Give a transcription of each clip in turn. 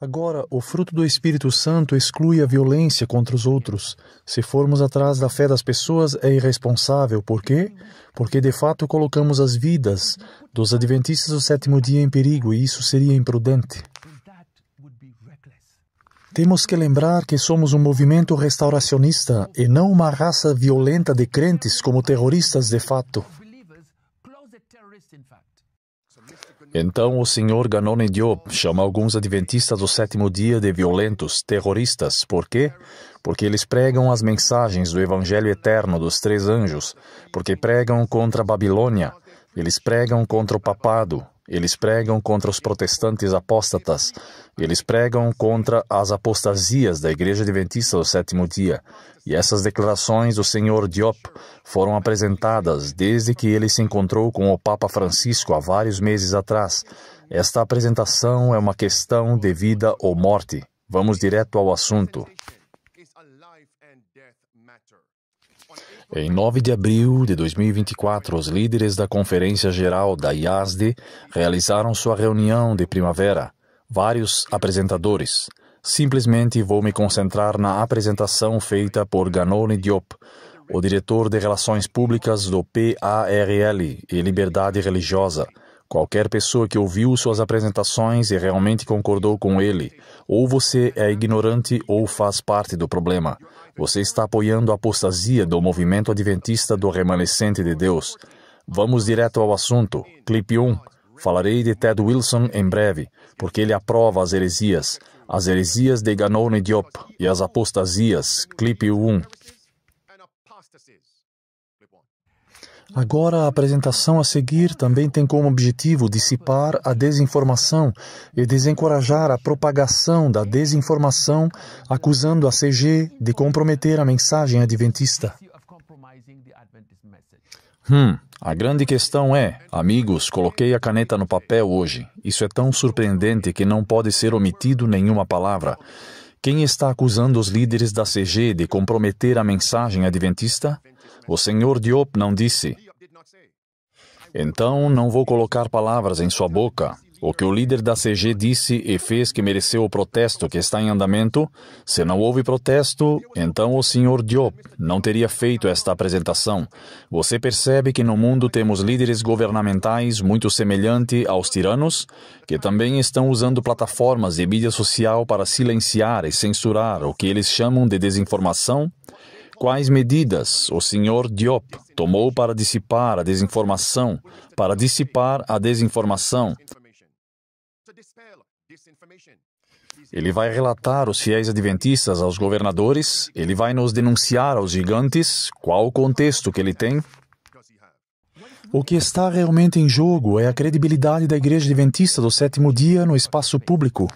Agora, o fruto do Espírito Santo exclui a violência contra os outros. Se formos atrás da fé das pessoas, é irresponsável. Por quê? Porque, de fato, colocamos as vidas dos adventistas do sétimo dia em perigo, e isso seria imprudente. Temos que lembrar que somos um movimento restauracionista e não uma raça violenta de crentes como terroristas de fato. Então o Sr. Ganoni Diop chama alguns adventistas do sétimo dia de violentos, terroristas. Por quê? Porque eles pregam as mensagens do Evangelho Eterno dos Três Anjos, porque pregam contra a Babilônia, eles pregam contra o papado, eles pregam contra os protestantes apóstatas, eles pregam contra as apostasias da Igreja Adventista do sétimo dia. E essas declarações do Sr. Diop foram apresentadas desde que ele se encontrou com o Papa Francisco há vários meses atrás. Esta apresentação é uma questão de vida ou morte. Vamos direto ao assunto. Em 9 de abril de 2024, os líderes da Conferência Geral da IASD realizaram sua reunião de primavera. Vários apresentadores. Simplesmente vou me concentrar na apresentação feita por Ganoni Diop, o diretor de Relações Públicas do PARL e Liberdade Religiosa. Qualquer pessoa que ouviu suas apresentações e realmente concordou com ele, ou você é ignorante ou faz parte do problema. Você está apoiando a apostasia do movimento adventista do remanescente de Deus. Vamos direto ao assunto. Clipe 1. Falarei de Ted Wilson em breve, porque ele aprova as heresias de Ganoni Diop e as apostasias. Clipe 1. Agora, a apresentação a seguir também tem como objetivo dissipar a desinformação e desencorajar a propagação da desinformação, acusando a CG de comprometer a mensagem adventista. A grande questão é, amigos, coloquei a caneta no papel hoje. Isso é tão surpreendente que não pode ser omitido nenhuma palavra. Quem está acusando os líderes da CG de comprometer a mensagem adventista? O Sr. Diop não disse. Então, não vou colocar palavras em sua boca. O que o líder da CG disse e fez que mereceu o protesto que está em andamento, se não houve protesto, então o Sr. Diop não teria feito esta apresentação. Você percebe que no mundo temos líderes governamentais muito semelhantes aos tiranos, que também estão usando plataformas de mídia social para silenciar e censurar o que eles chamam de desinformação? Quais medidas o Sr. Diop tomou para dissipar a desinformação? Ele vai relatar os fiéis adventistas aos governadores? Ele vai nos denunciar aos gigantes? Qual o contexto que ele tem? O que está realmente em jogo é a credibilidade da Igreja Adventista do sétimo dia no espaço público.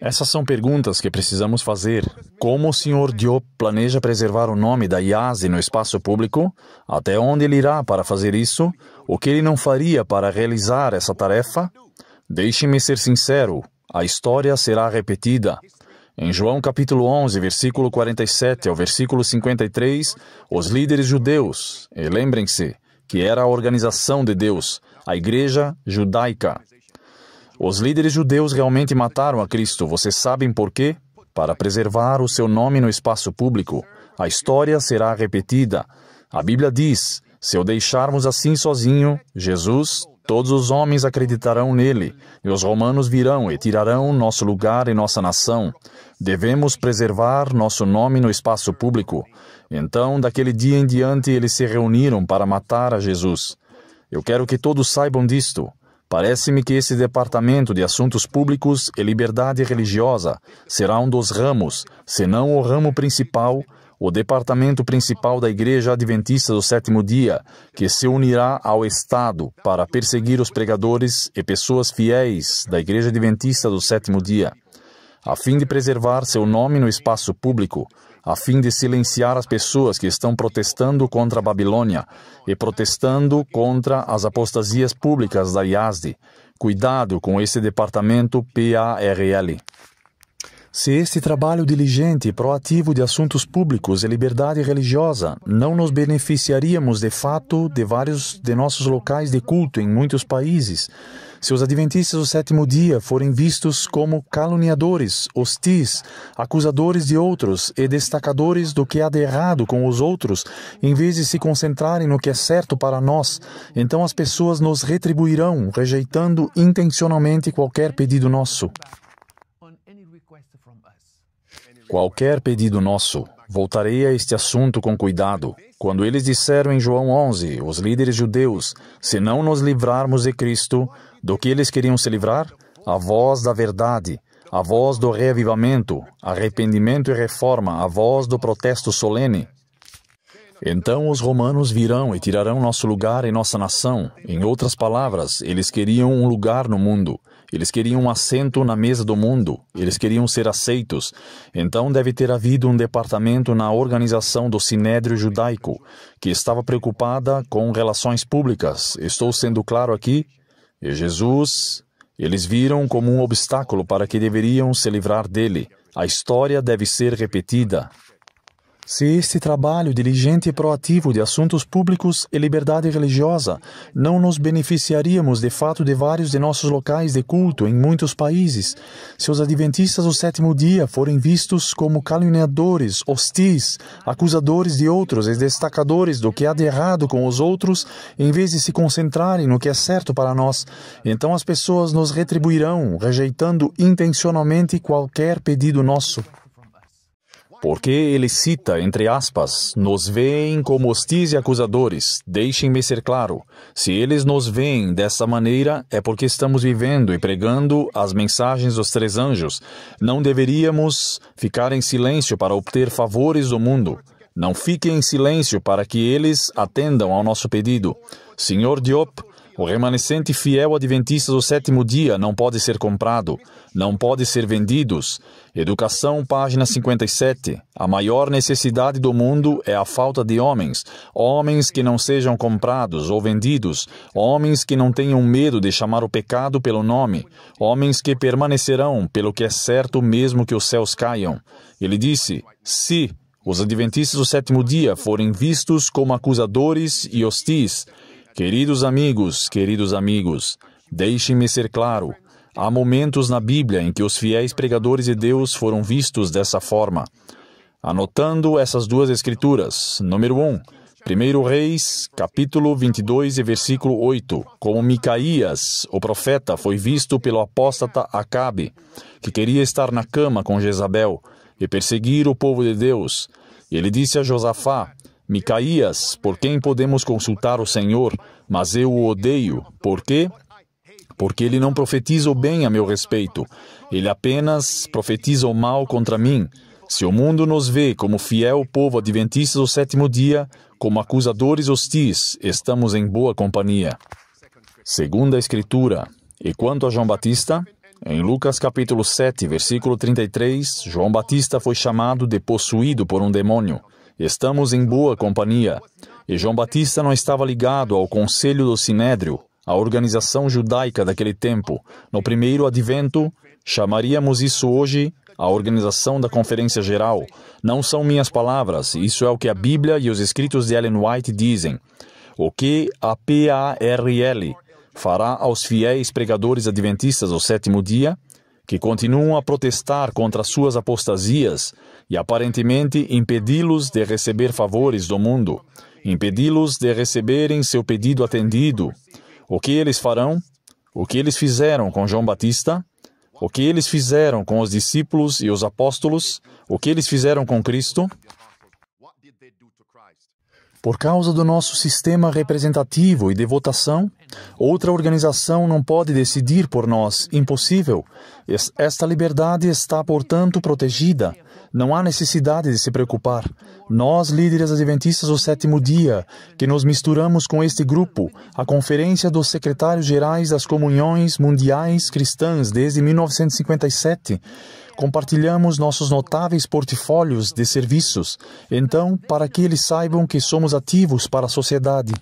Essas são perguntas que precisamos fazer. Como o Sr. Diop planeja preservar o nome da IASD no espaço público? Até onde ele irá para fazer isso? O que ele não faria para realizar essa tarefa? Deixe-me ser sincero, a história será repetida. Em João capítulo 11, versículo 47 ao versículo 53, os líderes judeus, e lembrem-se que era a organização de Deus, a igreja judaica. Os líderes judeus realmente mataram a Cristo. Vocês sabem por quê? Para preservar o seu nome no espaço público. A história será repetida. A Bíblia diz, se o deixarmos assim sozinho, Jesus, todos os homens acreditarão nele, e os romanos virão e tirarão nosso lugar e nossa nação. Devemos preservar nosso nome no espaço público. Então, daquele dia em diante, eles se reuniram para matar a Jesus. Eu quero que todos saibam disto. Parece-me que esse Departamento de Assuntos Públicos e Liberdade Religiosa será um dos ramos, se não o ramo principal, o departamento principal da Igreja Adventista do sétimo dia, que se unirá ao Estado para perseguir os pregadores e pessoas fiéis da Igreja Adventista do sétimo dia, a fim de preservar seu nome no espaço público, a fim de silenciar as pessoas que estão protestando contra a Babilônia e protestando contra as apostasias públicas da IASD. Cuidado com esse departamento PARL. Se este trabalho diligente e proativo de assuntos públicos e liberdade religiosa não nos beneficiaríamos de fato de vários de nossos locais de culto em muitos países, se os adventistas do sétimo dia forem vistos como caluniadores, hostis, acusadores de outros e destacadores do que há de errado com os outros, em vez de se concentrarem no que é certo para nós, então as pessoas nos retribuirão, rejeitando intencionalmente qualquer pedido nosso. Qualquer pedido nosso. Voltarei a este assunto com cuidado. Quando eles disseram em João 11, os líderes judeus, se não nos livrarmos de Cristo, do que eles queriam se livrar? A voz da verdade, a voz do reavivamento, arrependimento e reforma, a voz do protesto solene. Então os romanos virão e tirarão nosso lugar em nossa nação. Em outras palavras, eles queriam um lugar no mundo. Eles queriam um assento na mesa do mundo. Eles queriam ser aceitos. Então deve ter havido um departamento na organização do Sinédrio Judaico, que estava preocupada com relações públicas. Estou sendo claro aqui? E Jesus, eles viram como um obstáculo para que deveriam se livrar dele. A história deve ser repetida. Se este trabalho diligente e proativo de assuntos públicos e liberdade religiosa não nos beneficiaríamos de fato de vários de nossos locais de culto em muitos países, se os adventistas do sétimo dia forem vistos como caluniadores, hostis, acusadores de outros e destacadores do que há de errado com os outros, em vez de se concentrarem no que é certo para nós, então as pessoas nos retribuirão, rejeitando intencionalmente qualquer pedido nosso. Porque ele cita, entre aspas, nos veem como hostis e acusadores. Deixem-me ser claro. Se eles nos veem dessa maneira, é porque estamos vivendo e pregando as mensagens dos três anjos. Não deveríamos ficar em silêncio para obter favores do mundo. Não fiquem em silêncio para que eles atendam ao nosso pedido. Sr. Diop, o remanescente fiel adventista do sétimo dia não pode ser comprado, não pode ser vendidos. Educação, página 57. A maior necessidade do mundo é a falta de homens. Homens que não sejam comprados ou vendidos. Homens que não tenham medo de chamar o pecado pelo nome. Homens que permanecerão pelo que é certo mesmo que os céus caiam. Ele disse, se os adventistas do sétimo dia forem vistos como acusadores e hostis, queridos amigos, deixem-me ser claro. Há momentos na Bíblia em que os fiéis pregadores de Deus foram vistos dessa forma. Anotando essas duas escrituras. Número 1. 1 Reis, capítulo 22 e versículo 8. Como Micaías, o profeta, foi visto pelo apóstata Acabe, que queria estar na cama com Jezabel e perseguir o povo de Deus. Ele disse a Josafá, Micaías, por quem podemos consultar o Senhor, mas eu o odeio. Por quê? Porque ele não profetiza o bem a meu respeito. Ele apenas profetiza o mal contra mim. Se o mundo nos vê como fiel povo adventista do sétimo dia, como acusadores hostis, estamos em boa companhia. Segunda Escritura. E quanto a João Batista? Em Lucas capítulo 7, versículo 33, João Batista foi chamado de possuído por um demônio. Estamos em boa companhia. E João Batista não estava ligado ao conselho do Sinédrio, a organização judaica daquele tempo. No primeiro advento, chamaríamos isso hoje a organização da Conferência Geral. Não são minhas palavras, isso é o que a Bíblia e os escritos de Ellen White dizem. O que a PARL fará aos fiéis pregadores adventistas do sétimo dia, que continuam a protestar contra suas apostasias e aparentemente impedi-los de receber favores do mundo, impedi-los de receberem seu pedido atendido. O que eles farão? O que eles fizeram com João Batista? O que eles fizeram com os discípulos e os apóstolos? O que eles fizeram com Cristo? Por causa do nosso sistema representativo e de votação, outra organização não pode decidir por nós. Impossível. Esta liberdade está, portanto, protegida. Não há necessidade de se preocupar. Nós, líderes adventistas do sétimo dia, que nos misturamos com este grupo, a Conferência dos Secretários Gerais das Comunhões Mundiais Cristãs desde 1957, compartilhamos nossos notáveis portfólios de serviços, então, para que eles saibam que somos ativos para a sociedade.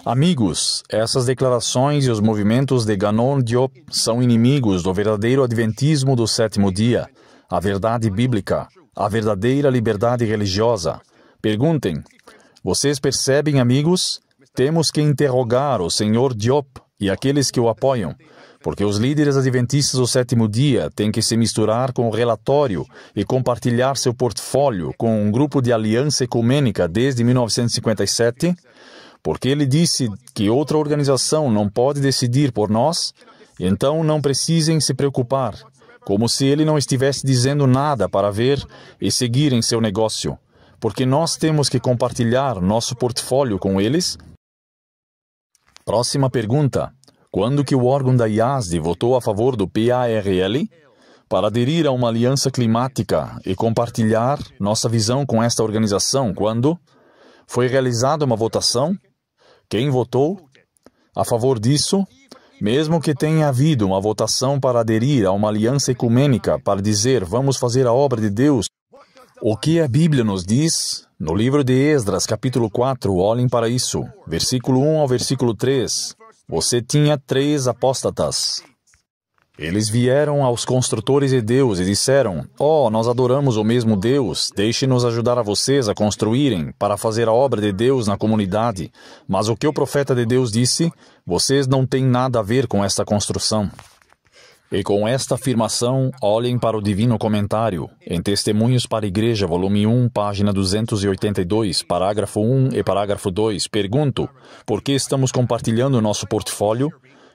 Amigos, essas declarações e os movimentos de Ganon Diop são inimigos do verdadeiro adventismo do sétimo dia, a verdade bíblica, a verdadeira liberdade religiosa. Perguntem, vocês percebem, amigos? Temos que interrogar o Sr. Diop e aqueles que o apoiam, porque os líderes adventistas do sétimo dia têm que se misturar com o relatório e compartilhar seu portfólio com um grupo de aliança ecumênica desde 1957, porque ele disse que outra organização não pode decidir por nós, então não precisem se preocupar, como se ele não estivesse dizendo nada para ver e seguir em seu negócio, porque nós temos que compartilhar nosso portfólio com eles. Próxima pergunta. Quando que o órgão da IASD votou a favor do PARL? Para aderir a uma aliança climática e compartilhar nossa visão com esta organização, quando? Foi realizada uma votação? Quem votou a favor disso? Mesmo que tenha havido uma votação para aderir a uma aliança ecumênica para dizer vamos fazer a obra de Deus, o que a Bíblia nos diz? No livro de Esdras, capítulo 4, olhem para isso, versículo 1 ao versículo 3. Você tinha 3 apóstatas. Eles vieram aos construtores de Deus e disseram, nós adoramos o mesmo Deus, deixe-nos ajudar a vocês a construírem, para fazer a obra de Deus na comunidade. Mas o que o profeta de Deus disse? Vocês não têm nada a ver com esta construção. E com esta afirmação, olhem para o Divino Comentário, em Testemunhos para a Igreja, volume 1, página 282, parágrafo 1 e parágrafo 2. Pergunto, por que estamos compartilhando nosso portfólio?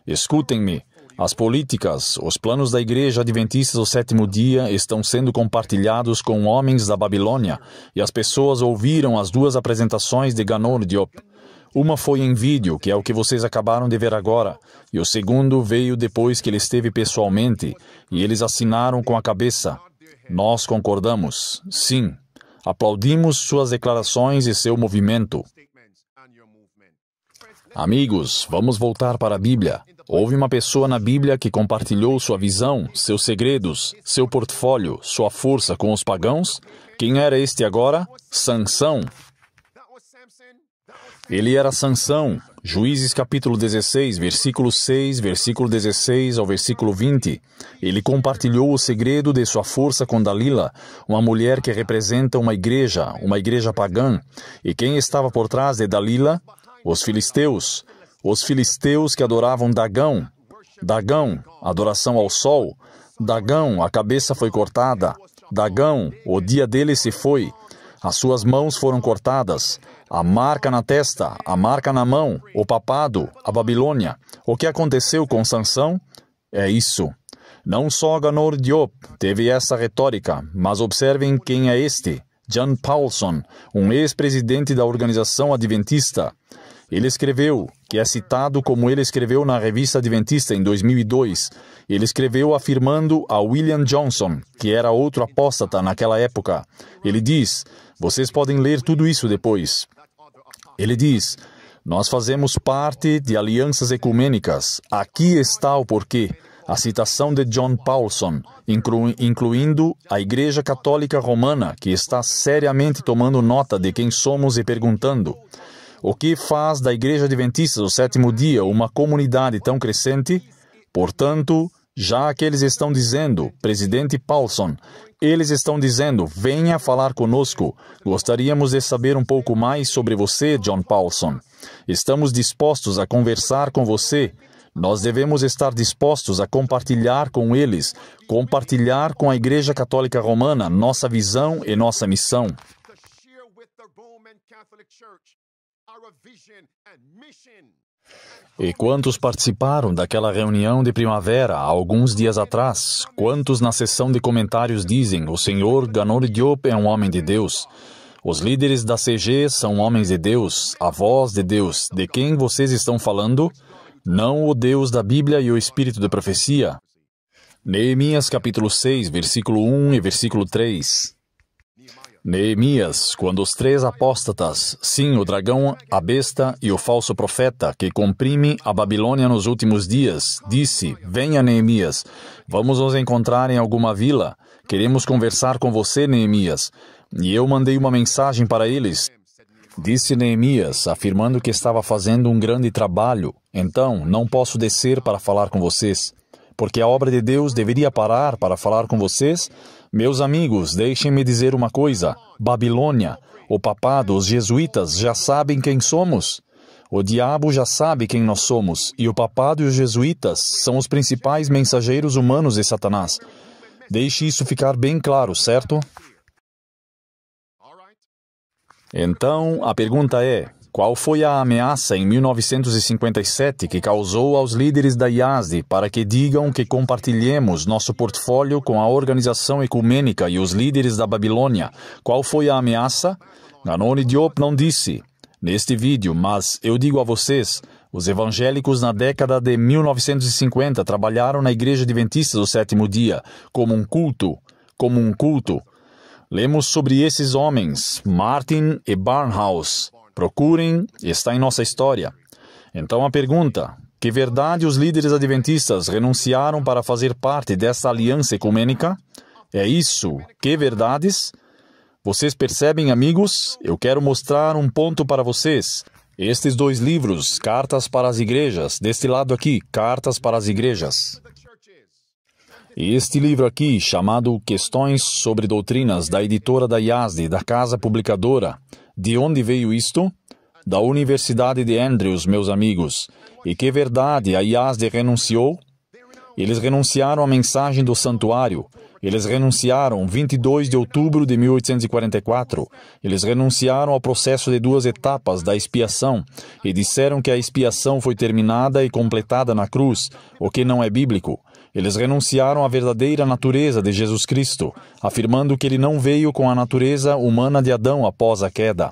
Escutem-me. As políticas, os planos da Igreja Adventista do Sétimo Dia estão sendo compartilhados com homens da Babilônia, e as pessoas ouviram as 2 apresentações de Ganon Diop. Uma foi em vídeo, que é o que vocês acabaram de ver agora, e o segundo veio depois que ele esteve pessoalmente, e eles assinaram com a cabeça. Nós concordamos, sim. Aplaudimos suas declarações e seu movimento. Amigos, vamos voltar para a Bíblia. Houve uma pessoa na Bíblia que compartilhou sua visão, seus segredos, seu portfólio, sua força com os pagãos. Quem era este agora? Sansão. Ele era Sansão. Juízes capítulo 16, versículo 6, versículo 16 ao versículo 20. Ele compartilhou o segredo de sua força com Dalila, uma mulher que representa uma igreja pagã. E quem estava por trás de Dalila? Os filisteus. Os filisteus que adoravam Dagão. Dagão, adoração ao sol. Dagão, a cabeça foi cortada. Dagão, o dia dele se foi. As suas mãos foram cortadas. A marca na testa, a marca na mão, o papado, a Babilônia. O que aconteceu com Sansão? É isso. Não só Ganon Diop teve essa retórica, mas observem quem é este. John Paulson, um ex-presidente da organização adventista. Ele escreveu, que é citado como ele escreveu na revista Adventista em 2002. Ele escreveu afirmando a William Johnson, que era outro apóstata naquela época. Ele diz, vocês podem ler tudo isso depois. Ele diz, nós fazemos parte de alianças ecumênicas. Aqui está o porquê. A citação de John Paulson, incluindo a Igreja Católica Romana, que está seriamente tomando nota de quem somos e perguntando, o que faz da Igreja Adventista do Sétimo Dia uma comunidade tão crescente? Portanto, já que eles estão dizendo, presidente Paulson, eles estão dizendo, venha falar conosco. Gostaríamos de saber um pouco mais sobre você, John Paulson. Estamos dispostos a conversar com você. Nós devemos estar dispostos a compartilhar com eles, compartilhar com a Igreja Católica Romana nossa visão e nossa missão. E quantos participaram daquela reunião de primavera há alguns dias atrás? Quantos na sessão de comentários dizem, o Sr. Ganon Diop é um homem de Deus? Os líderes da CG são homens de Deus, a voz de Deus. De quem vocês estão falando? Não o Deus da Bíblia e o Espírito de profecia. Neemias capítulo 6, versículo 1 e versículo 3. Neemias, quando os 3 apóstatas, sim, o dragão, a besta e o falso profeta, que comprime a Babilônia nos últimos dias, disse, venha Neemias, vamos nos encontrar em alguma vila, queremos conversar com você, Neemias. E eu mandei uma mensagem para eles. Disse Neemias, afirmando que estava fazendo um grande trabalho. Então, não posso descer para falar com vocês. Porque a obra de Deus deveria parar para falar com vocês? Meus amigos, deixem-me dizer uma coisa. Babilônia, o papado, os jesuítas já sabem quem somos. O diabo já sabe quem nós somos. E o papado e os jesuítas são os principais mensageiros humanos de Satanás. Deixe isso ficar bem claro, certo? Então, a pergunta é, qual foi a ameaça em 1957 que causou aos líderes da IASD para que digam que compartilhemos nosso portfólio com a organização ecumênica e os líderes da Babilônia? Qual foi a ameaça? Ganoni Diop não disse neste vídeo, mas eu digo a vocês, os evangélicos na década de 1950 trabalharam na Igreja Adventista do Sétimo Dia como um culto. Lemos sobre esses homens, Martin e Barnhouse. Procurem, está em nossa história. Então a pergunta, que verdade os líderes adventistas renunciaram para fazer parte dessa aliança ecumênica? É isso, que verdades? Vocês percebem, amigos? Eu quero mostrar um ponto para vocês. Estes dois livros, Cartas para as Igrejas, deste lado aqui, Cartas para as Igrejas. E este livro aqui, chamado Questões sobre Doutrinas, da editora da IASD, da casa publicadora. De onde veio isto? Da Universidade de Andrews, meus amigos. E que verdade a IASD renunciou? Eles renunciaram à mensagem do santuário. Eles renunciaram 22 de outubro de 1844. Eles renunciaram ao processo de 2 etapas da expiação e disseram que a expiação foi terminada e completada na cruz, o que não é bíblico. Eles renunciaram à verdadeira natureza de Jesus Cristo, afirmando que ele não veio com a natureza humana de Adão após a queda.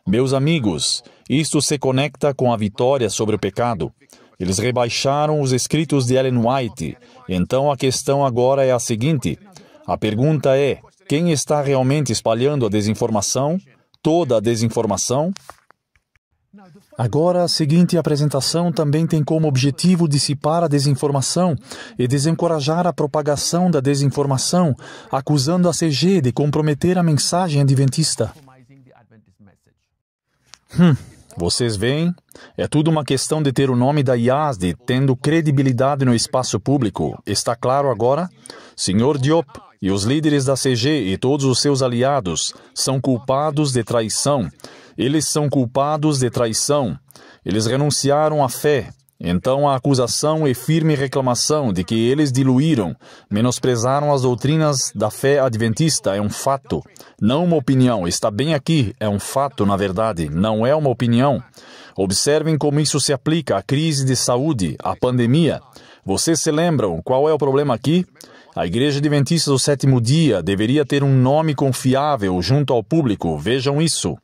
Meus amigos, isto se conecta com a vitória sobre o pecado. Eles rebaixaram os escritos de Ellen White. Então a questão agora é a seguinte. A pergunta é, quem está realmente espalhando a desinformação? Toda a desinformação? Agora, a seguinte apresentação também tem como objetivo dissipar a desinformação e desencorajar a propagação da desinformação, acusando a CG de comprometer a mensagem adventista. Vocês veem? É tudo uma questão de ter o nome da IASD tendo credibilidade no espaço público. Está claro agora? Sr. Diop e os líderes da CG e todos os seus aliados são culpados de traição. Eles são culpados de traição. Eles renunciaram à fé. Então a acusação e firme reclamação de que eles diluíram, menosprezaram as doutrinas da fé adventista é um fato. Não uma opinião. Está bem aqui. É um fato, na verdade. Não é uma opinião. Observem como isso se aplica à crise de saúde, à pandemia. Vocês se lembram qual é o problema aqui? A Igreja Adventista do Sétimo Dia deveria ter um nome confiável junto ao público. Vejam isso.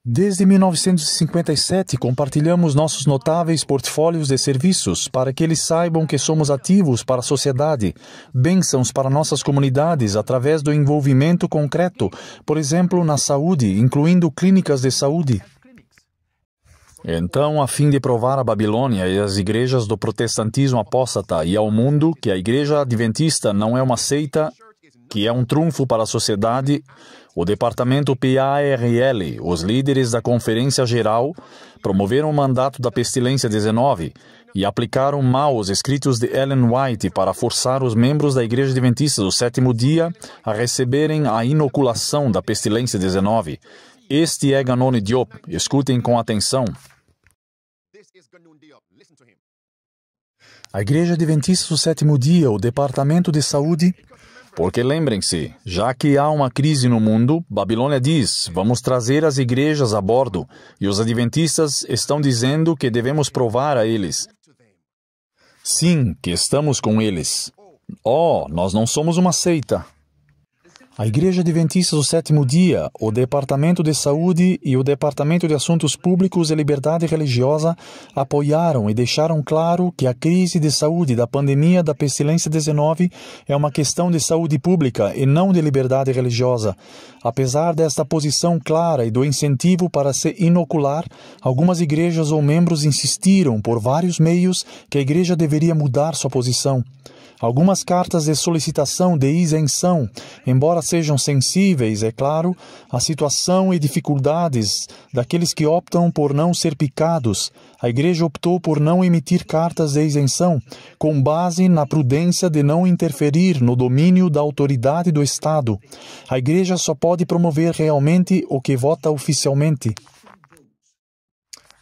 Desde 1957, compartilhamos nossos notáveis portfólios de serviços para que eles saibam que somos ativos para a sociedade, bênçãos para nossas comunidades através do envolvimento concreto, por exemplo, na saúde, incluindo clínicas de saúde. Então, a fim de provar à Babilônia e às igrejas do protestantismo apóstata e ao mundo que a Igreja Adventista não é uma seita, que é um trunfo para a sociedade, o departamento PARL, os líderes da Conferência Geral, promoveram o mandato da pestilência 19 e aplicaram mal os escritos de Ellen White para forçar os membros da Igreja Adventista do Sétimo Dia a receberem a inoculação da pestilência 19. Este é Ganoni Diop. Escutem com atenção. A Igreja Adventista do Sétimo Dia, o Departamento de Saúde... Porque lembrem-se, já que há uma crise no mundo, Babilônia diz, vamos trazer as igrejas a bordo, e os adventistas estão dizendo que devemos provar a eles. Sim, que estamos com eles. Nós não somos uma seita. A Igreja Adventista do Sétimo Dia, o Departamento de Saúde e o Departamento de Assuntos Públicos e Liberdade Religiosa apoiaram e deixaram claro que a crise de saúde da pandemia da pestilência 19 é uma questão de saúde pública e não de liberdade religiosa. Apesar desta posição clara e do incentivo para se inocular, algumas igrejas ou membros insistiram por vários meios que a igreja deveria mudar sua posição. Algumas cartas de solicitação de isenção, embora sejam sensíveis, é claro, à situação e dificuldades daqueles que optam por não ser picados, a Igreja optou por não emitir cartas de isenção, com base na prudência de não interferir no domínio da autoridade do Estado. A Igreja só pode promover realmente o que vota oficialmente.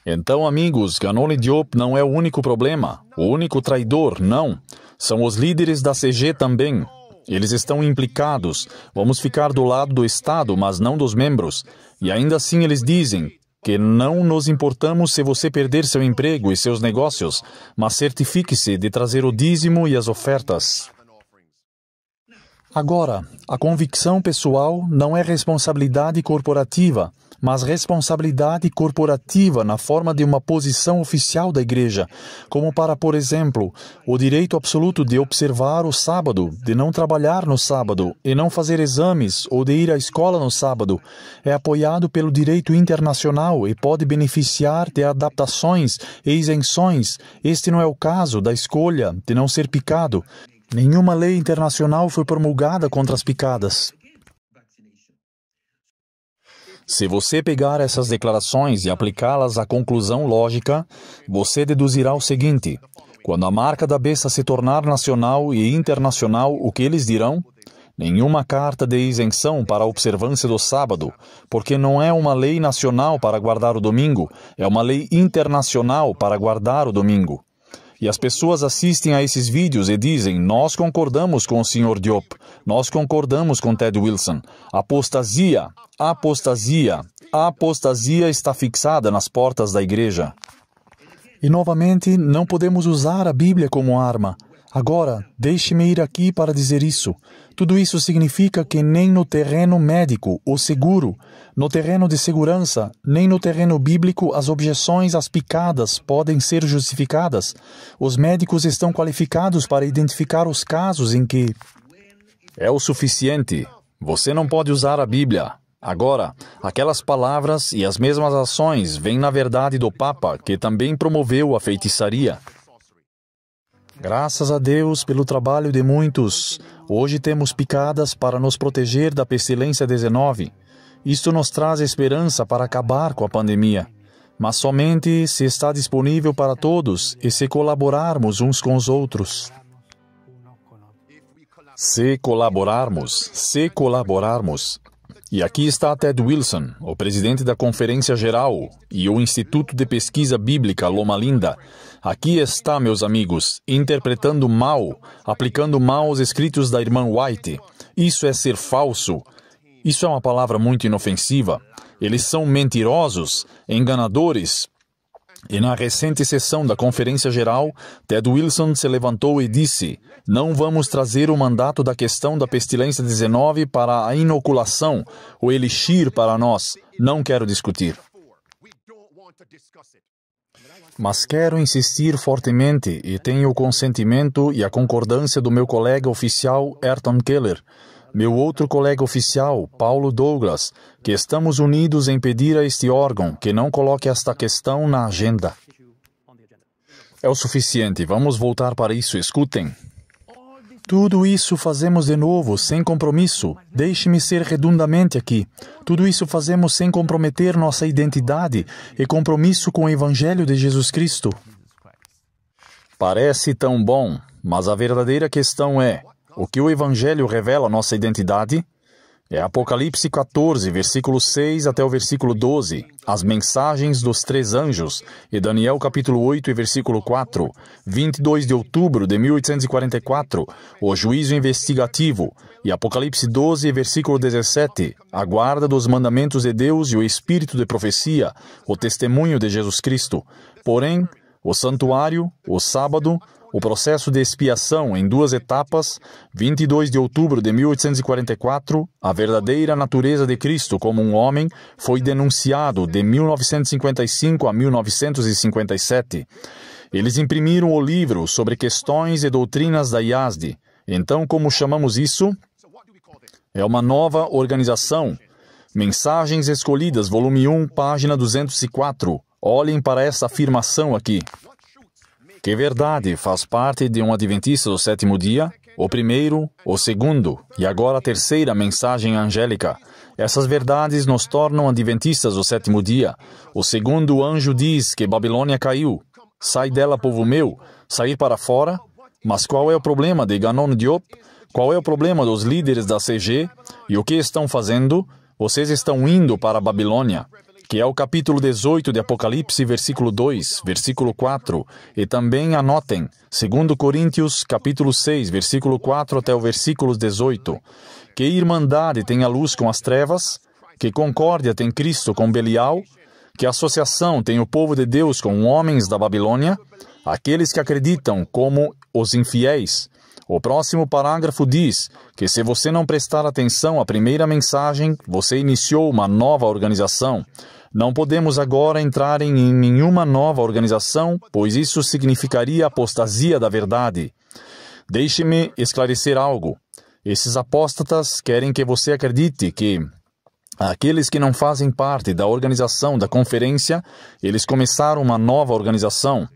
Então, amigos, Ganoli Diop não é o único problema, o único traidor, não. São os líderes da CG também. Eles estão implicados. Vamos ficar do lado do Estado, mas não dos membros. E ainda assim eles dizem que não nos importamos se você perder seu emprego e seus negócios, mas certifique-se de trazer o dízimo e as ofertas. Agora, a convicção pessoal não é responsabilidade corporativa, mas responsabilidade corporativa na forma de uma posição oficial da Igreja, como para, por exemplo, o direito absoluto de observar o sábado, de não trabalhar no sábado e não fazer exames ou de ir à escola no sábado, é apoiado pelo direito internacional e pode beneficiar de adaptações e isenções. Este não é o caso da escolha de não ser picado. Nenhuma lei internacional foi promulgada contra as picadas. Se você pegar essas declarações e aplicá-las à conclusão lógica, você deduzirá o seguinte: quando a marca da besta se tornar nacional e internacional, o que eles dirão? Nenhuma carta de isenção para a observância do sábado, porque não é uma lei nacional para guardar o domingo, é uma lei internacional para guardar o domingo. E as pessoas assistem a esses vídeos e dizem: nós concordamos com o Sr. Diop, nós concordamos com Ted Wilson. Apostasia, apostasia, a apostasia está fixada nas portas da igreja. E novamente, não podemos usar a Bíblia como arma. Agora, deixe-me ir aqui para dizer isso. Tudo isso significa que nem no terreno médico ou seguro, no terreno de segurança, nem no terreno bíblico as objeções às picadas podem ser justificadas. Os médicos estão qualificados para identificar os casos em que é o suficiente. Você não pode usar a Bíblia. Agora, aquelas palavras e as mesmas ações vêm na verdade do Papa, que também promoveu a feitiçaria. Graças a Deus pelo trabalho de muitos. Hoje temos picadas para nos proteger da pestilência 19. Isto nos traz esperança para acabar com a pandemia. Mas somente se está disponível para todos e se colaborarmos uns com os outros. Se colaborarmos. E aqui está Ted Wilson, o presidente da Conferência Geral, e o Instituto de Pesquisa Bíblica Loma Linda. Aqui está, meus amigos, interpretando mal, aplicando mal os escritos da irmã White. Isso é ser falso. Isso é uma palavra muito inofensiva. Eles são mentirosos, enganadores. E na recente sessão da Conferência Geral, Ted Wilson se levantou e disse: não vamos trazer o mandato da questão da pestilência 19 para a inoculação, o elixir para nós. Não quero discutir. Mas quero insistir fortemente e tenho o consentimento e a concordância do meu colega oficial Ayrton Keller, meu outro colega oficial, Paulo Douglas, que estamos unidos em pedir a este órgão que não coloque esta questão na agenda. É o suficiente, vamos voltar para isso, escutem. Tudo isso fazemos de novo, sem compromisso. Deixe-me ser redundamente aqui. Tudo isso fazemos sem comprometer nossa identidade e compromisso com o Evangelho de Jesus Cristo. Parece tão bom, mas a verdadeira questão é: o que o Evangelho revela a nossa identidade? É Apocalipse 14, versículo 6 até o versículo 12, as mensagens dos 3 anjos, e Daniel capítulo 8 e versículo 4, 22 de outubro de 1844, o juízo investigativo, e Apocalipse 12, versículo 17, a guarda dos mandamentos de Deus e o espírito de profecia, o testemunho de Jesus Cristo. Porém, o santuário, o sábado, o processo de expiação em 2 etapas, 22 de outubro de 1844, a verdadeira natureza de Cristo como um homem, foi denunciado de 1955 a 1957. Eles imprimiram o livro sobre questões e doutrinas da IASD. Então, como chamamos isso? É uma nova organização. Mensagens Escolhidas, volume 1, página 204. Olhem para essa afirmação aqui. Que verdade faz parte de um adventista do sétimo dia? O primeiro, o segundo e agora a terceira mensagem angélica. Essas verdades nos tornam adventistas do sétimo dia. O segundo anjo diz que Babilônia caiu. Sai dela, povo meu. Sair para fora? Mas qual é o problema de Ganon Diop? Qual é o problema dos líderes da CG? E o que estão fazendo? Vocês estão indo para a Babilônia, que é o capítulo 18 de Apocalipse, versículo 2, versículo 4. E também anotem, 2 Coríntios, capítulo 6, versículo 4 até o versículo 18. Que irmandade tem a luz com as trevas? Que concórdia tem Cristo com Belial? Que associação tem o povo de Deus com homens da Babilônia? Aqueles que acreditam como os infiéis. O próximo parágrafo diz que se você não prestar atenção à primeira mensagem, você iniciou uma nova organização. Não podemos agora entrar em nenhuma nova organização, pois isso significaria apostasia da verdade. Deixe-me esclarecer algo. Esses apóstatas querem que você acredite que aqueles que não fazem parte da organização da conferência, eles começaram uma nova organização.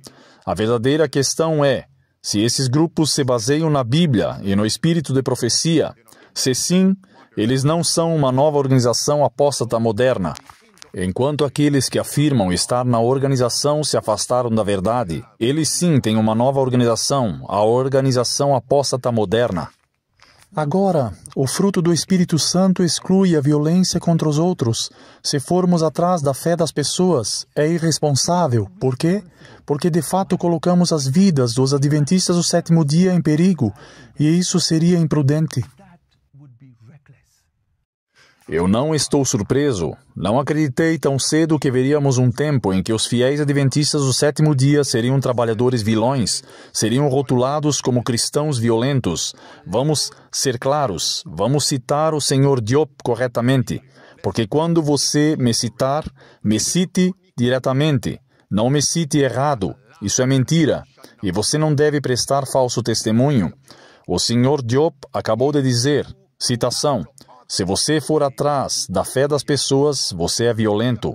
A verdadeira questão é, se esses grupos se baseiam na Bíblia e no espírito de profecia, se sim, eles não são uma nova organização apóstata moderna. Enquanto aqueles que afirmam estar na organização se afastaram da verdade, eles sim têm uma nova organização, a organização apóstata moderna. Agora, o fruto do Espírito Santo exclui a violência contra os outros. Se formos atrás da fé das pessoas, é irresponsável. Por quê? Porque de fato colocamos as vidas dos adventistas do sétimo dia em perigo, e isso seria imprudente. Eu não estou surpreso. Não acreditei tão cedo que veríamos um tempo em que os fiéis adventistas do sétimo dia seriam trabalhadores vilões, seriam rotulados como cristãos violentos. Vamos ser claros, vamos citar o Sr. Diop corretamente, porque quando você me citar, me cite diretamente, não me cite errado. Isso é mentira, e você não deve prestar falso testemunho. O Sr. Diop acabou de dizer, citação, se você for atrás da fé das pessoas, você é violento.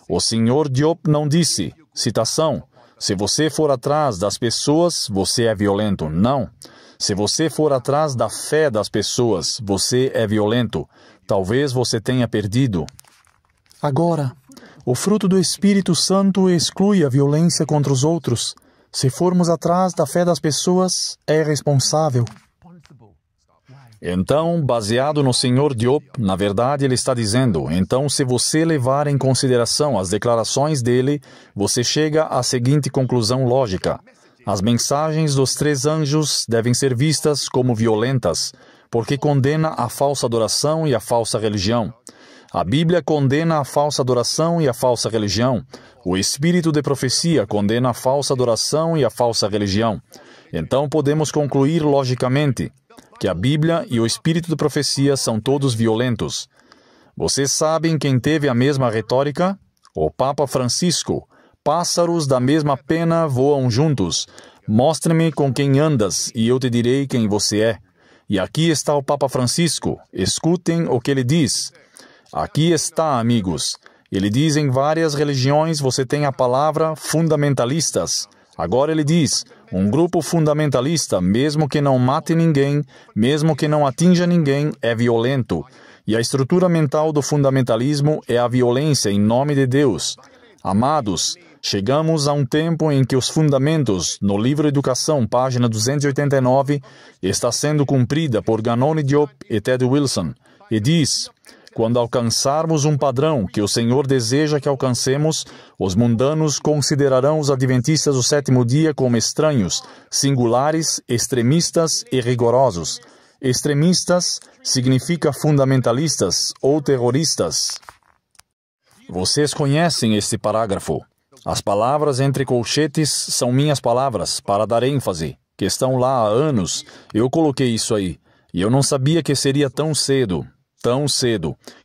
O Sr. Diop não disse, citação, se você for atrás das pessoas, você é violento. Não. Se você for atrás da fé das pessoas, você é violento. Talvez você tenha perdido. Agora, o fruto do Espírito Santo exclui a violência contra os outros. Se formos atrás da fé das pessoas, é irresponsável. Então, baseado no Sr. Diop, na verdade ele está dizendo, então se você levar em consideração as declarações dele, você chega à seguinte conclusão lógica. As mensagens dos três anjos devem ser vistas como violentas, porque condena a falsa adoração e a falsa religião. A Bíblia condena a falsa adoração e a falsa religião. O espírito de profecia condena a falsa adoração e a falsa religião. Então podemos concluir logicamente que a Bíblia e o espírito de profecia são todos violentos. Vocês sabem quem teve a mesma retórica? O Papa Francisco. Pássaros da mesma pena voam juntos. Mostre-me com quem andas e eu te direi quem você é. E aqui está o Papa Francisco. Escutem o que ele diz. Aqui está, amigos. Ele diz em várias religiões você tem a palavra fundamentalistas. Agora ele diz, um grupo fundamentalista, mesmo que não mate ninguém, mesmo que não atinja ninguém, é violento. E a estrutura mental do fundamentalismo é a violência em nome de Deus. Amados, chegamos a um tempo em que os fundamentos, no livro Educação, página 289, está sendo cumprida por Ganon Diop e Ted Wilson, e diz... Quando alcançarmos um padrão que o Senhor deseja que alcancemos, os mundanos considerarão os adventistas do sétimo dia como estranhos, singulares, extremistas e rigorosos. Extremistas significa fundamentalistas ou terroristas. Vocês conhecem este parágrafo. As palavras entre colchetes são minhas palavras, para dar ênfase, que estão lá há anos. Eu coloquei isso aí, e eu não sabia que seria tão cedo,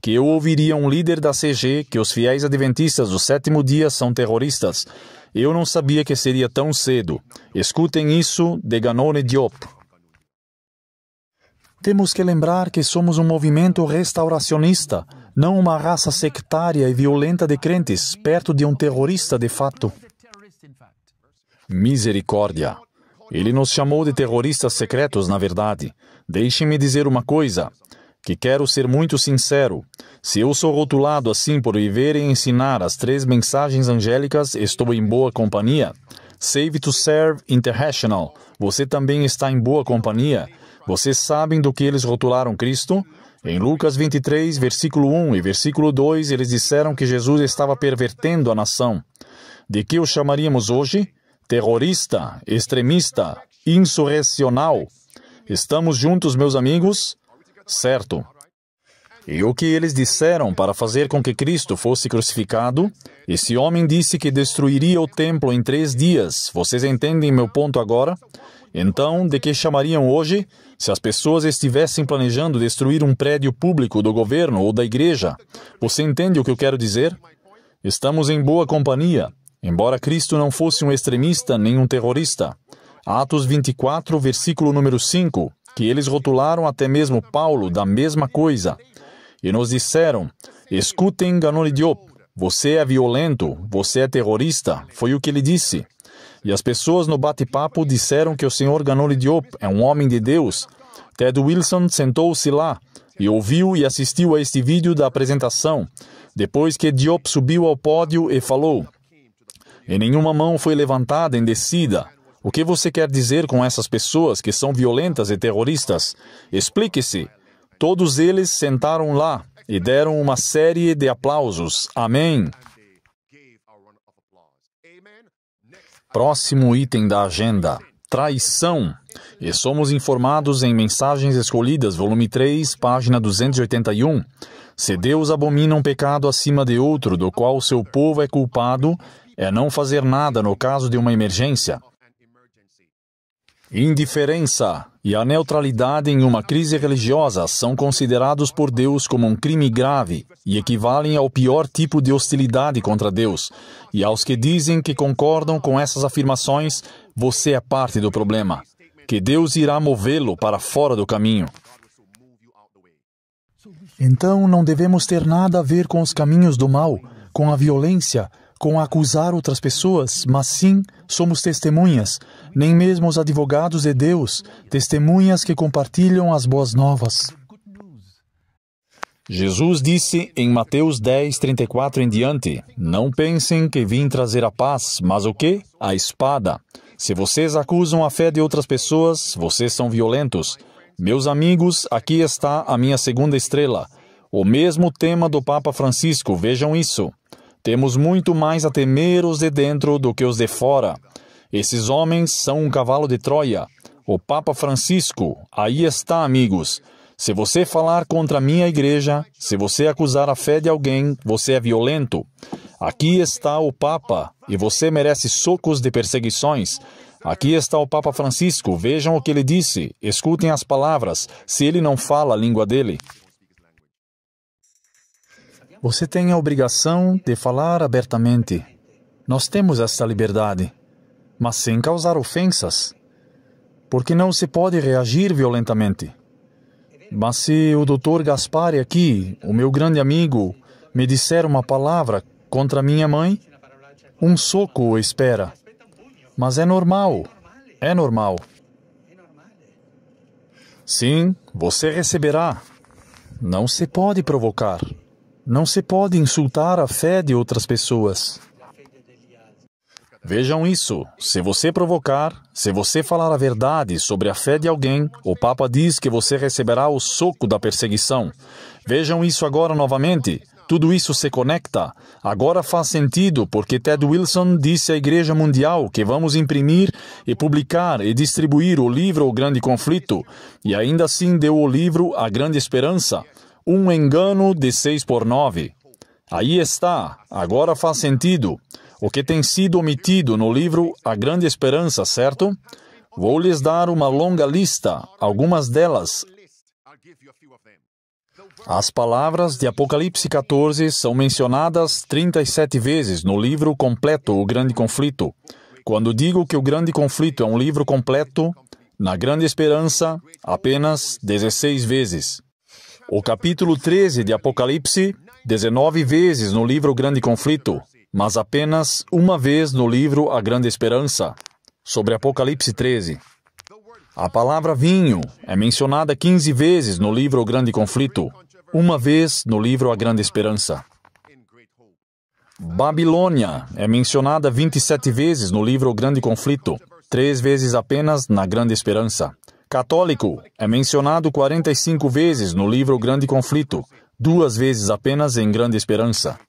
que eu ouviria um líder da CG que os fiéis adventistas do sétimo dia são terroristas. Eu não sabia que seria tão cedo. Escutem isso de Ganon Diop. Temos que lembrar que somos um movimento restauracionista, não uma raça sectária e violenta de crentes, perto de um terrorista de fato. Misericórdia. Ele nos chamou de terroristas secretos, na verdade. Deixem-me dizer uma coisa, que quero ser muito sincero. Se eu sou rotulado assim por viver e ensinar as 3 mensagens angélicas, estou em boa companhia. Save to Serve International. Você também está em boa companhia. Vocês sabem do que eles rotularam Cristo? Em Lucas 23, versículo 1 e versículo 2, eles disseram que Jesus estava pervertendo a nação. De que o chamaríamos hoje? Terrorista, extremista, insurrecional. Estamos juntos, meus amigos? Certo. E o que eles disseram para fazer com que Cristo fosse crucificado? Esse homem disse que destruiria o templo em 3 dias. Vocês entendem meu ponto agora? Então, de que chamariam hoje? Se as pessoas estivessem planejando destruir um prédio público do governo ou da igreja. Você entende o que eu quero dizer? Estamos em boa companhia, embora Cristo não fosse um extremista nem um terrorista. Atos 24, versículo número 5, que eles rotularam até mesmo Paulo da mesma coisa. E nos disseram, escutem Ganoli Diop, você é violento, você é terrorista, foi o que ele disse. E as pessoas no bate-papo disseram que o senhor Ganoli Diop é um homem de Deus. Ted Wilson sentou-se lá e ouviu e assistiu a este vídeo da apresentação, depois que Diop subiu ao pódio e falou, e nenhuma mão foi levantada em descida. O que você quer dizer com essas pessoas que são violentas e terroristas? Explique-se. Todos eles sentaram lá e deram uma série de aplausos. Amém. Próximo item da agenda. Traição. E somos informados em Mensagens Escolhidas, volume 3, página 281. Se Deus abomina um pecado acima de outro, do qual seu povo é culpado, é não fazer nada no caso de uma emergência. Indiferença e a neutralidade em uma crise religiosa são considerados por Deus como um crime grave e equivalem ao pior tipo de hostilidade contra Deus. E aos que dizem que concordam com essas afirmações, você é parte do problema, que Deus irá movê-lo para fora do caminho. Então não devemos ter nada a ver com os caminhos do mal, com a violência, com acusar outras pessoas, mas sim somos testemunhas, nem mesmo os advogados de Deus, testemunhas que compartilham as boas novas. Jesus disse em Mateus 10, 34 em diante, não pensem que vim trazer a paz, mas o quê? A espada. Se vocês acusam a fé de outras pessoas, vocês são violentos. Meus amigos, aqui está a minha segunda estrela. O mesmo tema do Papa Francisco, vejam isso. Temos muito mais a temer os de dentro do que os de fora. Esses homens são um cavalo de Troia. O Papa Francisco, aí está, amigos. Se você falar contra a minha igreja, se você acusar a fé de alguém, você é violento. Aqui está o Papa, e você merece socos de perseguições. Aqui está o Papa Francisco, vejam o que ele disse, escutem as palavras, se ele não fala a língua dele. Você tem a obrigação de falar abertamente. Nós temos esta liberdade, mas sem causar ofensas, porque não se pode reagir violentamente. Mas se o Dr. Gaspari aqui, o meu grande amigo, me disser uma palavra contra minha mãe, um soco o espera. Mas é normal, é normal. Sim, você receberá. Não se pode provocar. Não se pode insultar a fé de outras pessoas. Vejam isso. Se você provocar, se você falar a verdade sobre a fé de alguém, o Papa diz que você receberá o soco da perseguição. Vejam isso agora novamente. Tudo isso se conecta. Agora faz sentido porque Ted Wilson disse à Igreja Mundial que vamos imprimir e publicar e distribuir o livro O Grande Conflito. E ainda assim deu o livro A Grande Esperança. Um engano de 6x9. Aí está, agora faz sentido. O que tem sido omitido no livro A Grande Esperança, certo? Vou lhes dar uma longa lista, algumas delas. As palavras de Apocalipse 14 são mencionadas 37 vezes no livro completo O Grande Conflito. Quando digo que O Grande Conflito é um livro completo, na Grande Esperança, apenas 16 vezes. O capítulo 13 de Apocalipse, 19 vezes no livro O Grande Conflito, mas apenas uma vez no livro A Grande Esperança. sobre Apocalipse 13. A palavra vinho é mencionada 15 vezes no livro O Grande Conflito, uma vez no livro A Grande Esperança. Babilônia é mencionada 27 vezes no livro O Grande Conflito, 3 vezes apenas na Grande Esperança. Católico é mencionado 45 vezes no livro O Grande Conflito, 2 vezes apenas em Grande Esperança.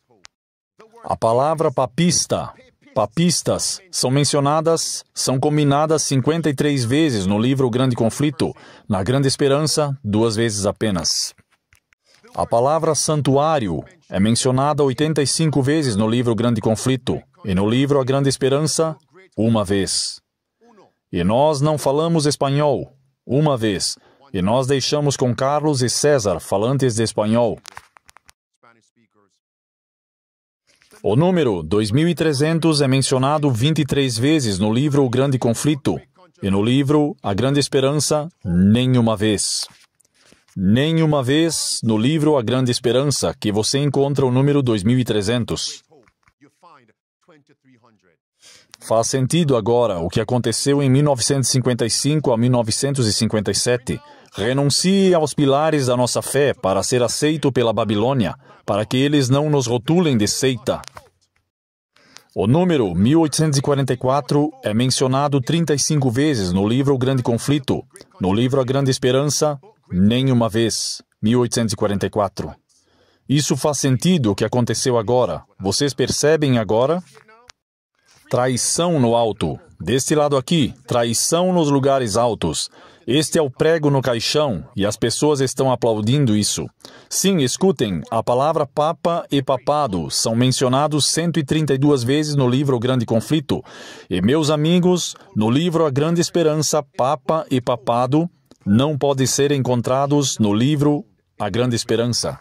A palavra papista, papistas, são combinadas 53 vezes no livro O Grande Conflito, na Grande Esperança, 2 vezes apenas. A palavra santuário é mencionada 85 vezes no livro O Grande Conflito, e no livro A Grande Esperança, 1 vez. E nós não falamos espanhol, 1 vez, e nós deixamos com Carlos e César, falantes de espanhol. O número 2300 é mencionado 23 vezes no livro O Grande Conflito, e no livro A Grande Esperança, nenhuma vez. Nenhuma vez no livro A Grande Esperança que você encontra o número 2300. Faz sentido agora o que aconteceu em 1955 a 1957. Renuncie aos pilares da nossa fé para ser aceito pela Babilônia, para que eles não nos rotulem de seita. O número 1844 é mencionado 35 vezes no livro O Grande Conflito. No livro A Grande Esperança, nenhuma vez. 1844. Isso faz sentido o que aconteceu agora. Vocês percebem agora? Traição no alto. Deste lado aqui, traição nos lugares altos. Este é o prego no caixão, e as pessoas estão aplaudindo isso. Sim, escutem, a palavra papa e papado são mencionados 132 vezes no livro O Grande Conflito. E, meus amigos, no livro A Grande Esperança, papa e papado não podem ser encontrados no livro A Grande Esperança.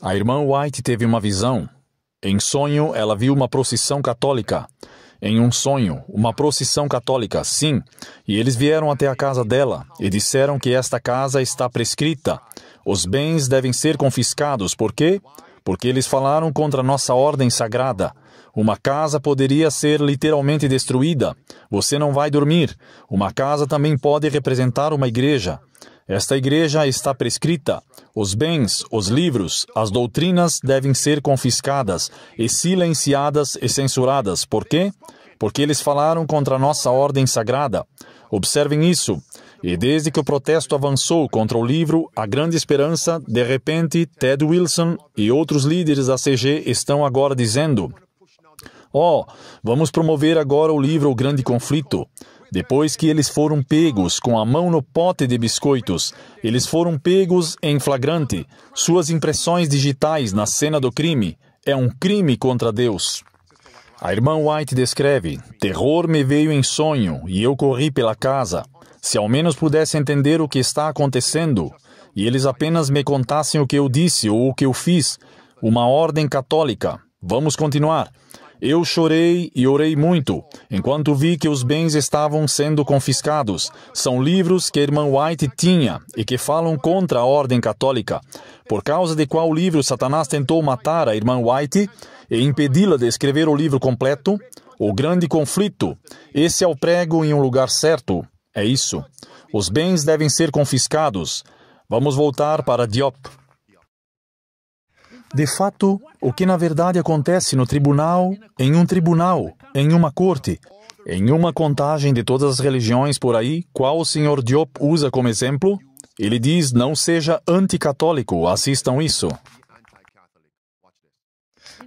A irmã White teve uma visão. Em sonho, ela viu uma procissão católica. Em um sonho, uma procissão católica, sim. E eles vieram até a casa dela e disseram que esta casa está prescrita. Os bens devem ser confiscados. Por quê? Porque eles falaram contra nossa ordem sagrada. Uma casa poderia ser literalmente destruída. Você não vai dormir. Uma casa também pode representar uma igreja. Esta igreja está prescrita. Os bens, os livros, as doutrinas devem ser confiscadas e silenciadas e censuradas. Por quê? Porque eles falaram contra a nossa ordem sagrada. Observem isso. E desde que o protesto avançou contra o livro A Grande Esperança, de repente, Ted Wilson e outros líderes da CG estão agora dizendo: vamos promover agora o livro O Grande Conflito. Depois que eles foram pegos com a mão no pote de biscoitos, eles foram pegos em flagrante. Suas impressões digitais na cena do crime é um crime contra Deus. A irmã White descreve: terror me veio em sonho e eu corri pela casa. Se ao menos pudesse entender o que está acontecendo, e eles apenas me contassem o que eu disse ou o que eu fiz. Uma ordem católica. Vamos continuar. Eu chorei e orei muito, enquanto vi que os bens estavam sendo confiscados. São livros que a irmã White tinha e que falam contra a ordem católica. Por causa de qual livro Satanás tentou matar a irmã White e impedi-la de escrever o livro completo? O Grande Conflito. Esse é o prego em um lugar certo. É isso. Os bens devem ser confiscados. Vamos voltar para Diop. De fato, o que na verdade acontece no tribunal, em uma corte, em uma contagem de todas as religiões por aí, qual o Sr. Diop usa como exemplo? Ele diz: não seja anticatólico, assistam isso.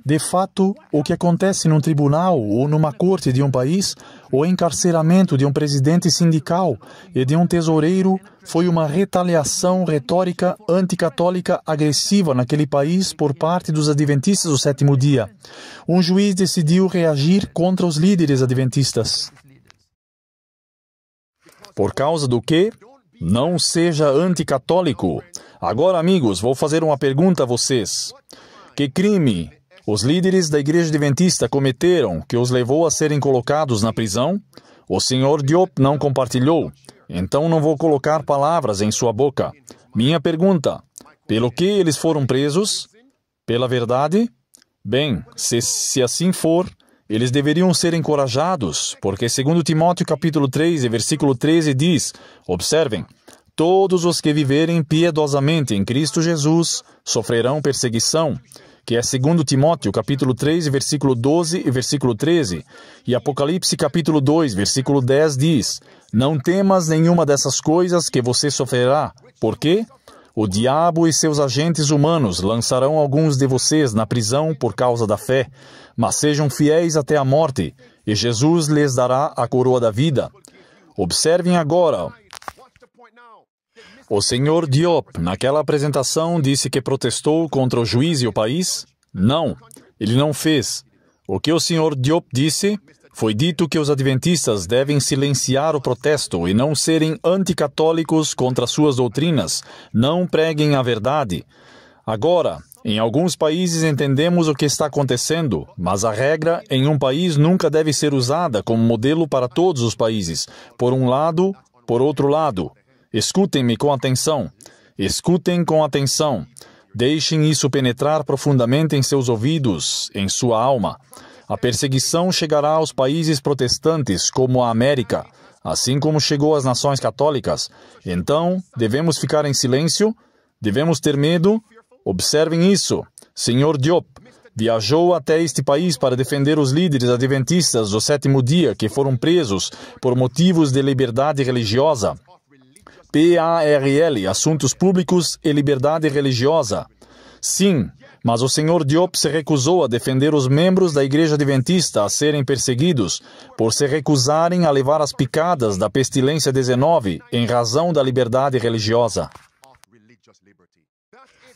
De fato, o que acontece num tribunal ou numa corte de um país, o encarceramento de um presidente sindical e de um tesoureiro foi uma retaliação retórica anticatólica agressiva naquele país por parte dos adventistas do sétimo dia. Um juiz decidiu reagir contra os líderes adventistas. Por causa do quê? Não seja anticatólico. Agora, amigos, vou fazer uma pergunta a vocês. Que crime os líderes da Igreja Adventista cometeram que os levou a serem colocados na prisão? O Sr. Diop não compartilhou, então não vou colocar palavras em sua boca. Minha pergunta: pelo que eles foram presos? Pela verdade? Bem, se assim for, Eles deveriam ser encorajados, porque 2 Timóteo capítulo 3 e versículo 13 diz, observem, todos os que viverem piedosamente em Cristo Jesus sofrerão perseguição, que é 2 Timóteo capítulo 3, versículo 12 e versículo 13. E Apocalipse capítulo 2, versículo 10 diz, não temas nenhuma dessas coisas que você sofrerá. Por quê? O diabo e seus agentes humanos lançarão alguns de vocês na prisão por causa da fé, mas sejam fiéis até a morte, e Jesus lhes dará a coroa da vida. Observem agora. O Sr. Diop, naquela apresentação, disse que protestou contra o juiz e o país? Não, ele não fez. O que o Sr. Diop disse? Foi dito que os adventistas devem silenciar o protesto e não serem anticatólicos contra suas doutrinas, não preguem a verdade. Agora, em alguns países entendemos o que está acontecendo, mas a regra em um país nunca deve ser usada como modelo para todos os países, por um lado, por outro lado. Escutem-me com atenção. Escutem com atenção. Deixem isso penetrar profundamente em seus ouvidos, em sua alma. A perseguição chegará aos países protestantes, como a América, assim como chegou às nações católicas. Então, devemos ficar em silêncio? Devemos ter medo? Observem isso. Sr. Diop viajou até este país para defender os líderes adventistas do sétimo dia que foram presos por motivos de liberdade religiosa. PARL, Assuntos Públicos e Liberdade Religiosa. Sim, mas o Sr. Diop se recusou a defender os membros da Igreja Adventista a serem perseguidos por se recusarem a levar as picadas da pestilência 19 em razão da liberdade religiosa.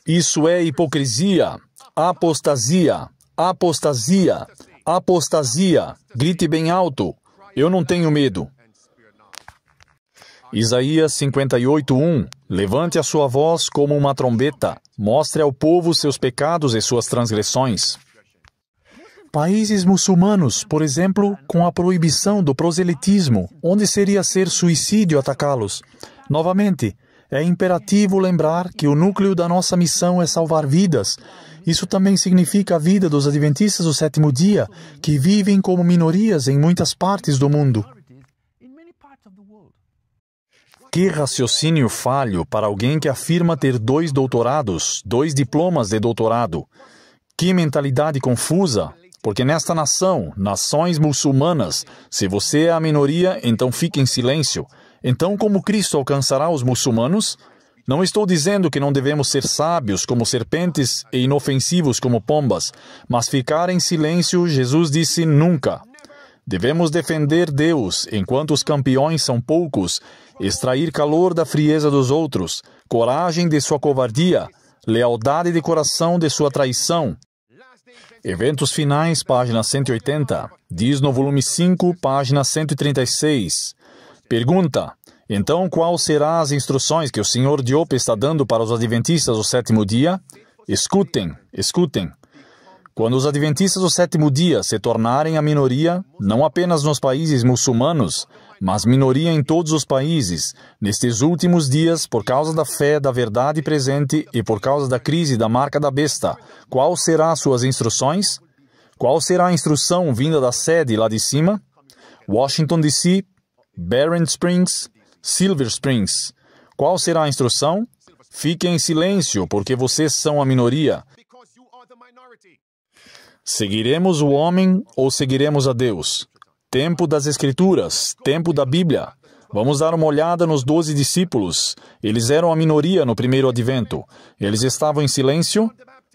Isso é hipocrisia, apostasia, apostasia, apostasia. Grite bem alto. Eu não tenho medo. Isaías 58:1. Levante a sua voz como uma trombeta. Mostre ao povo seus pecados e suas transgressões. Países muçulmanos, por exemplo, com a proibição do proselitismo, onde seria ser suicídio atacá-los. Novamente, é imperativo lembrar que o núcleo da nossa missão é salvar vidas. Isso também significa a vida dos adventistas do sétimo dia, que vivem como minorias em muitas partes do mundo. Que raciocínio falho para alguém que afirma ter 2 doutorados, 2 diplomas de doutorado. Que mentalidade confusa, porque nesta nação, nações muçulmanas, se você é a minoria, então fique em silêncio. Então, como Cristo alcançará os muçulmanos? Não estou dizendo que não devemos ser sábios como serpentes e inofensivos como pombas, mas ficar em silêncio, Jesus disse nunca. Devemos defender Deus enquanto os campeões são poucos, extrair calor da frieza dos outros, coragem de sua covardia, lealdade de coração de sua traição. Eventos Finais, página 180. Diz no volume 5, página 136. Pergunta: então qual serão as instruções que o Sr. Diop está dando para os adventistas do sétimo dia? Escutem, escutem. Quando os adventistas do sétimo dia se tornarem a minoria, não apenas nos países muçulmanos, mas minoria em todos os países, nestes últimos dias, por causa da fé da verdade presente e por causa da crise da marca da besta, qual será as suas instruções? Qual será a instrução vinda da sede lá de cima? Washington, D.C., Barron Springs, Silver Springs. Qual será a instrução? Fiquem em silêncio, porque vocês são a minoria. Seguiremos o homem ou seguiremos a Deus? Tempo das Escrituras, tempo da Bíblia. Vamos dar uma olhada nos 12 discípulos. Eles eram a minoria no primeiro advento. Eles estavam em silêncio?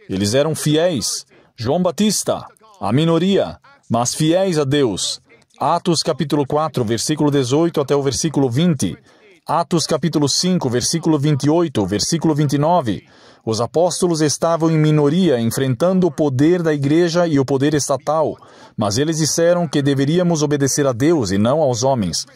Eles eram fiéis. João Batista, a minoria, mas fiéis a Deus. Atos capítulo 4, versículo 18 até o versículo 20. Atos capítulo 5, versículo 28, versículo 29. Os apóstolos estavam em minoria, enfrentando o poder da igreja e o poder estatal, mas eles disseram que deveríamos obedecer a Deus e não aos homens.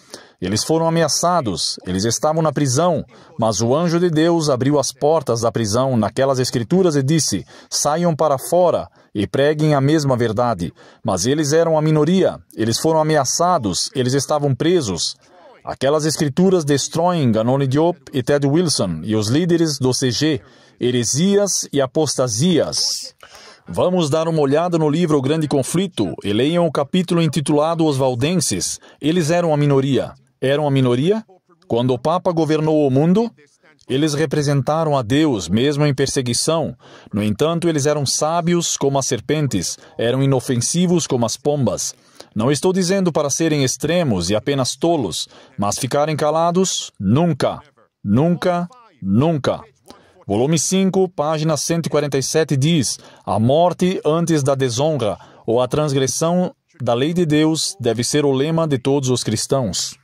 Eles foram ameaçados, eles estavam na prisão, mas o anjo de Deus abriu as portas da prisão naquelas escrituras e disse: saiam para fora e preguem a mesma verdade. Mas eles eram a minoria, eles foram ameaçados, eles estavam presos. Aquelas escrituras destroem Ganoni Diop e Ted Wilson e os líderes do CG, heresias e apostasias. Vamos dar uma olhada no livro O Grande Conflito e leiam o capítulo intitulado Os Valdenses. Eles eram a minoria. Eram a minoria? Quando o Papa governou o mundo, eles representaram a Deus, mesmo em perseguição. No entanto, eles eram sábios como as serpentes, eram inofensivos como as pombas. Não estou dizendo para serem extremos e apenas tolos, mas ficarem calados? Nunca. Nunca. Nunca. Volume 5, página 147 diz: a morte antes da desonra ou a transgressão da lei de Deus deve ser o lema de todos os cristãos.